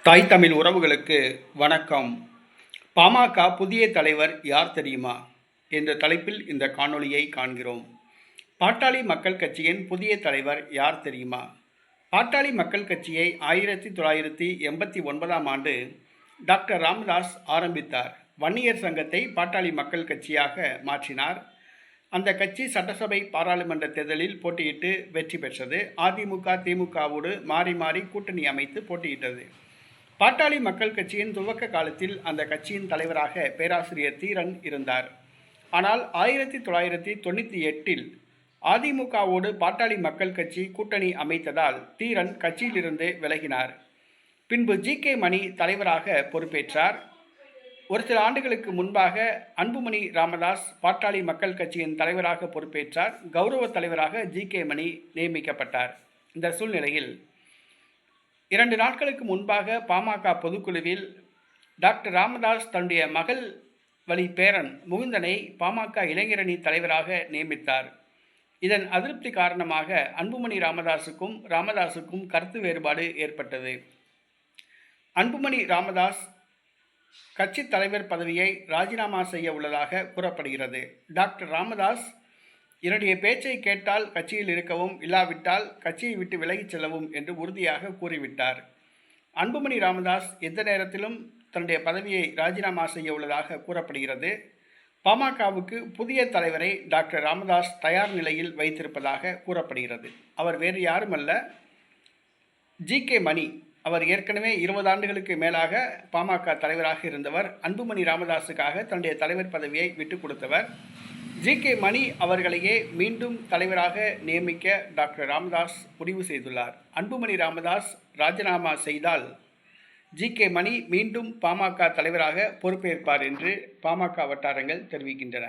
தாய் தமிழ் உறவுகளுக்கு வணக்கம். பாமக புதிய தலைவர் யார் தெரியுமா என்ற தலைப்பில் இந்த காணொளியை காண்கிறோம். பாட்டாளி மக்கள் கட்சியின் புதிய தலைவர் யார் தெரியுமா? பாட்டாளி மக்கள் கட்சியை 1989ஆம் ஆண்டு டாக்டர் ராமதாஸ் ஆரம்பித்தார். வன்னியர் சங்கத்தை பாட்டாளி மக்கள் கட்சியாக மாற்றினார். அந்த கட்சி சட்டசபை பாராளுமன்ற தேர்தலில் போட்டியிட்டு வெற்றி பெற்றது. அதிமுக திமுகவோடு மாறி மாறி கூட்டணி அமைத்து போட்டியிட்டது. பாட்டாளி மக்கள் கட்சியின் துவக்க காலத்தில் அந்த கட்சியின் தலைவராக பேராசிரியர் தீரன் இருந்தார். ஆனால் 1998இல் அதிமுகவோடு பாட்டாளி மக்கள் கட்சி கூட்டணி அமைத்ததால் தீரன் கட்சியிலிருந்து விலகினார். பின்பு ஜி.கே. மணி தலைவராக பொறுப்பேற்றார். ஒரு சில ஆண்டுகளுக்கு முன்பாக அன்புமணி ராமதாஸ் பாட்டாளி மக்கள் கட்சியின் தலைவராக பொறுப்பேற்றார். கௌரவ தலைவராக ஜி.கே. மணி நியமிக்கப்பட்டார். இந்த சூழ்நிலையில் 2 நாட்களுக்கு முன்பாக பாமக பொதுக்குழுவில் டாக்டர் ராமதாஸ் தன்னுடைய மகள் வழி பேரன் முகுந்தனை பாமக இளைஞரணி தலைவராக நியமித்தார். இதன் அதிருப்தி காரணமாக அன்புமணி ராமதாஸுக்கும் கருத்து வேறுபாடு ஏற்பட்டது. அன்புமணி ராமதாஸ் கட்சி தலைவர் பதவியை ராஜினாமா செய்ய உள்ளதாக கூறப்படுகிறது. டாக்டர் ராமதாஸ் என்னுடைய பேச்சை கேட்டால் கட்சியில் இருக்கவும், இல்லாவிட்டால் கட்சியை விட்டு விலகிச் செல்லவும் என்று உறுதியாக கூறிவிட்டார். அன்புமணி ராமதாஸ் எந்த நேரத்திலும் தன்னுடைய பதவியை ராஜினாமா செய்ய உள்ளதாக கூறப்படுகிறது. பாமகவுக்கு புதிய தலைவரை டாக்டர் ராமதாஸ் தயார் நிலையில் வைத்திருப்பதாக கூறப்படுகிறது. அவர் வேறு யாருமல்ல, ஜி.கே. மணி. அவர் ஏற்கனவே 20 ஆண்டுகளுக்கு மேலாக பாமக தலைவராக இருந்தவர். அன்புமணி ராமதாஸுக்காக தன்னுடைய தலைவர் பதவியை விட்டுக் கொடுத்தவர். ஜி.கே. மணி அவர்களையே மீண்டும் தலைவராக நியமிக்க டாக்டர் ராமதாஸ் முடிவு செய்துள்ளார். அன்புமணி ராமதாஸ் ராஜினாமா செய்தால் ஜி.கே. மணி மீண்டும் பாமக தலைவராக பொறுப்பேற்பார் என்று பாமக வட்டாரங்கள் தெரிவிக்கின்றன.